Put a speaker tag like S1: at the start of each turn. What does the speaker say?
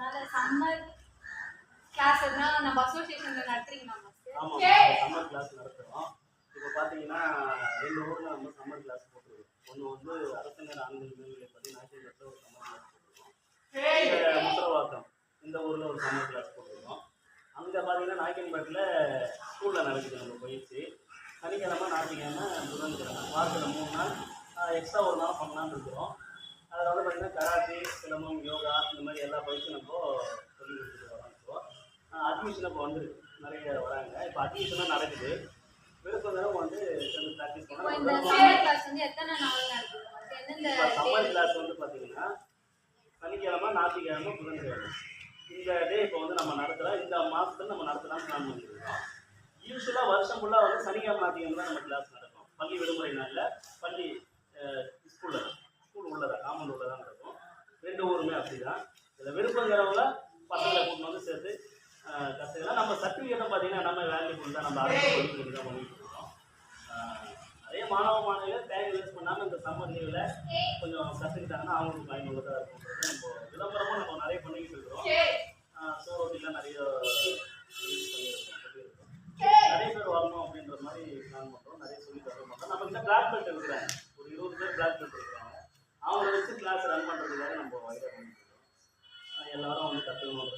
S1: அதனால summer class எல்லாம் நம்ம அசோசியேஷன்ல நடத்துறீங்களா மாஸ்டர்?
S2: ஆமா, சம்மர் கிளாஸ் நடத்துறோம். இப்போ பாத்தீங்கன்னா 2 ஊர்ல நம்ம சம்மர் கிளாஸ் போட்டுருக்கோம். ஒன்று வந்து அரசங்கர் ஆண்கள் மேல்நிலைப் பள்ளி நாச்சியம்பட்டில் ஒரு சம்மர் கிளாஸ் போட்டுருக்கோம். முத்திரவாக்கம் இந்த ஊர்ல ஒரு சம்மர் கிளாஸ் போட்டுருக்கோம். அங்கே பார்த்தீங்கன்னா நாயக்கன்பேட்டில் ஸ்கூலில் நடக்குது நம்ம பயிற்சி. சனிக்கிழமை, ஞாயிற்றுக்கிழமை, புதன்கிழமை வாரத்தில் 3 நாள் எக்ஸ்ட்ரா ஒரு நாள் பண்ணலான்னு இருக்கிறோம். அதில் வந்து பார்த்தீங்கன்னா கராத்தே, சிலம்பம், யோகா இந்த மாதிரி எல்லா பயிற்சியும் நம்ம சொல்லி கொடுத்துட்டு வரோம். இப்போ அட்மிஷன் இப்போ வந்துருக்கு, நிறைய வராங்க. இப்போ அட்மிஷனாக நடக்குது. விருப்பம் வந்து சேர்ந்து ப்ராக்டிஸ் பண்ணலாம்.
S1: இந்த சம்மர் கிளாஸ் வந்து எத்தனை நாள் நடக்குது?
S2: இப்போ சம்மர் கிளாஸ் வந்து பார்த்தீங்கன்னா சனிக்கிழமை, ஞாயிற்றுக்கிழமை, புதன்கிழமை இந்த டே இப்போ வந்து நம்ம நடத்துகிறோம். இந்த மாதத்துல நம்ம நடத்தலாம்னு பிளான் பண்ணியிருக்கோம். யூஸ்வலாக வருஷம் ஃபுல்லாக வந்து சனிக்கிழமை, ஞாயிற்றுக்கிழமை தான் நம்ம கிளாஸ் நடக்கும். பள்ளி விடுமுறை நாளில் பள்ளி ஸ்கூல் உள்ளதா காமன் உள்ள தான் நடக்கும். 2 ஊருமே அப்படி தான். இதில் விருப்பங்கிறவங்க பசங்களை கூட்டின்னு வந்து சேர்த்து கற்றுக்கலாம். நம்ம சர்டிஃபிகேட்டும் பார்த்தீங்கன்னா நம்ம வேல்யூபுல் தான், நம்ம அரசு பள்ளி தான் பண்ணிட்டு இருக்கோம். அதே மாணவிகள் டைம் வேஸ்ட் பண்ணாமல் இந்த சம்மர் லீவில் கொஞ்சம் கற்றுக்கிட்டாங்கன்னா அவங்களுக்கு பயனுள்ளதாக இருக்கும்ன்றது நம்ம விளம்பரமும் நம்ம நிறைய பண்ணிக்கிட்டு இருக்கிறோம். சோரோட்டிலாம் நிறைய யூஸ் பண்ணியிருக்கோம். நிறைய பேர் வரணும் அப்படின்ற மாதிரி பிளான் பண்ணுறோம். நிறைய சொல்லி தர மாட்டோம். நம்ம கிட்ட பிளாக் பெல்ட் இருக்கிறாங்க, ஒரு 20 பேர் பிளாக் பெல்ட் இருக்கிறாங்க. அவங்கள வச்சு கிளாஸ் ரன் பண்ணுறதுக்காக நம்ம வைரா பண்ணிட்டு இருக்கோம். எல்லாரும் வந்து கற்றுக்கணும்.